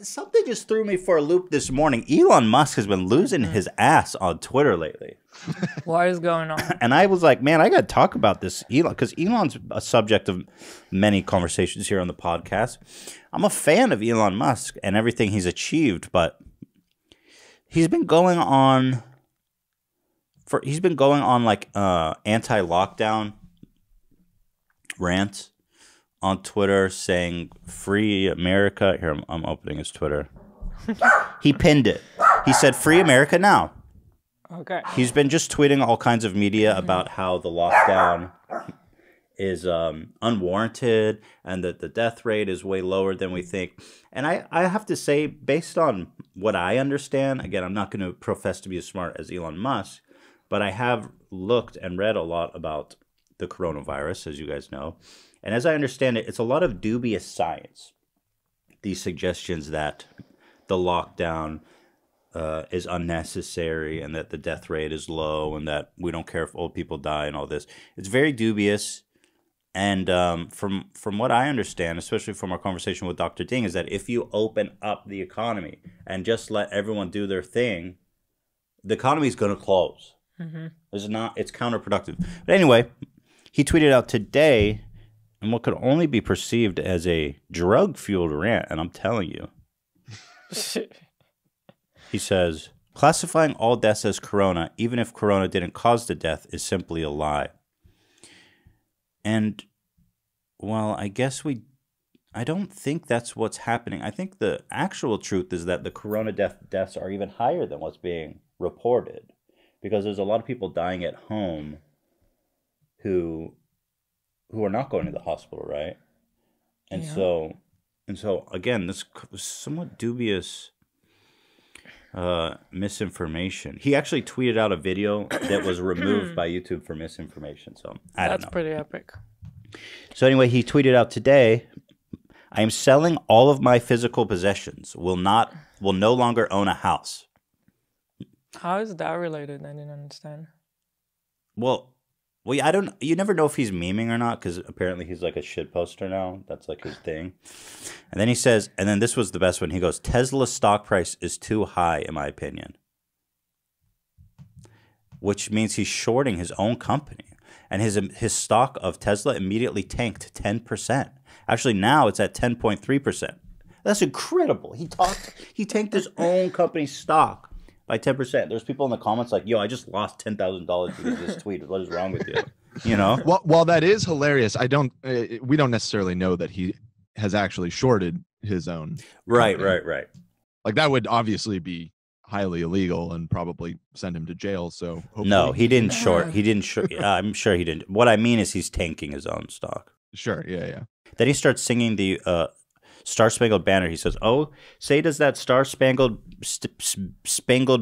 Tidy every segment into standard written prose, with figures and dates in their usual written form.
something just threw me for a loop this morning. Elon Musk has been losing his ass on Twitter lately. What is going on? And I was like, man, I got to talk about this Elon, because Elon's a subject of many conversations here on the podcast. I'm a fan of Elon Musk and everything he's achieved, but he's been going on like anti-lockdown rants on Twitter saying "Free America." Here, I'm opening his Twitter. He pinned it. He said "Free America now." Okay. He's been just tweeting all kinds of media about how the lockdown is unwarranted and that the death rate is way lower than we think. And I have to say, based on what I understand, again, I'm not going to profess to be as smart as Elon Musk, but I have looked and read a lot about the coronavirus, as you guys know. And as I understand it, it's a lot of dubious science. These suggestions that the lockdown is unnecessary and that the death rate is low and that we don't care if old people die and all this. It's very dubious. And from what I understand, especially from our conversation with Dr. Ding, is that if you open up the economy and just let everyone do their thing, the economy is going to close. Mm-hmm. It's counterproductive. But anyway, he tweeted out today in what could only be perceived as a drug-fueled rant, and I'm telling you. He says, classifying all deaths as corona, even if corona didn't cause the death, is simply a lie. And, well, I don't think that's what's happening. I think the actual truth is that the corona deaths are even higher than what's being reported, because there's a lot of people dying at home who are not going to the hospital, right? And so again, this was somewhat dubious misinformation. He actually tweeted out a video that was removed by YouTube for misinformation. So I don't know. That's pretty epic. So anyway, he tweeted out today, I am selling all of my physical possessions. Will no longer own a house. How is that related? I didn't understand. Well, you never know if he's memeing or not, because apparently he's like a shit poster now. That's like his thing. And then he says, and then this was the best one. He goes, Tesla's stock price is too high, in my opinion. Which means he's shorting his own company. And his stock of Tesla immediately tanked 10%. Actually, now it's at 10.3%. That's incredible. He tanked his own company's stock by 10%. There's people in the comments like, yo, I just lost $10,000 because of this tweet. What is wrong with you? You know? Well, while that is hilarious, we don't necessarily know that he has actually shorted his own. Right. Like, that would obviously be highly illegal and probably send him to jail. So no, he didn't short. He didn't short. I'm sure he didn't. What I mean is he's tanking his own stock. Sure. Yeah. Then he starts singing the Star-Spangled Banner. He says, "Oh, say does that Spangled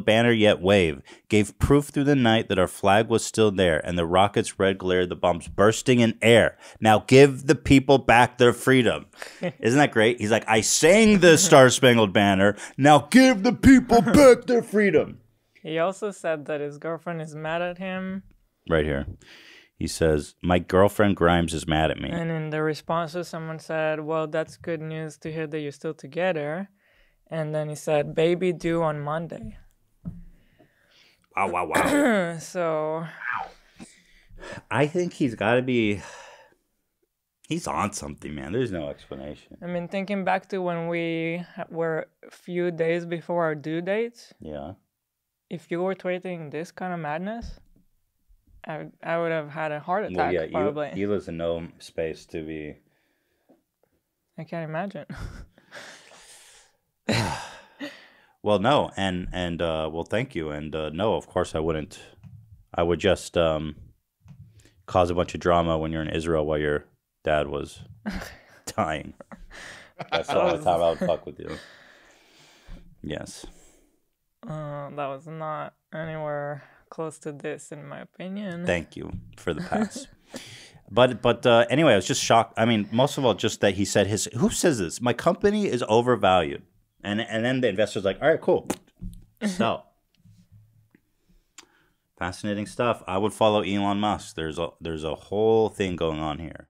Banner yet wave? Gave proof through the night that our flag was still there, and the rockets' red glare, the bombs bursting in air. Now give the people back their freedom." Isn't that great? He's like, I sang the Star-Spangled Banner. Now give the people back their freedom. He also said that his girlfriend is mad at him. Right here. He says, my girlfriend Grimes is mad at me. And in the responses, someone said, well, that's good news to hear that you're still together. And then he said, baby due on Monday. Wow. So I think he's got to be... He's on something, man. There's no explanation. I mean, thinking back to when we were a few days before our due dates. Yeah. If you were tweeting this kind of madness... I would have had a heart attack, probably. You live in no space to be... I can't imagine. Well, no, and well, thank you. And no, of course I wouldn't. I would just cause a bunch of drama when you're in Israel while your dad was dying. That's the only time I would fuck with you. Yes. That was not anywhere... close to this, in my opinion. Thank you for the pass. but anyway, I was just shocked. I mean, most of all, just that he said who says this? My company is overvalued, and then the investor's like, all right, cool. So fascinating stuff. I would follow Elon Musk. There's a whole thing going on here.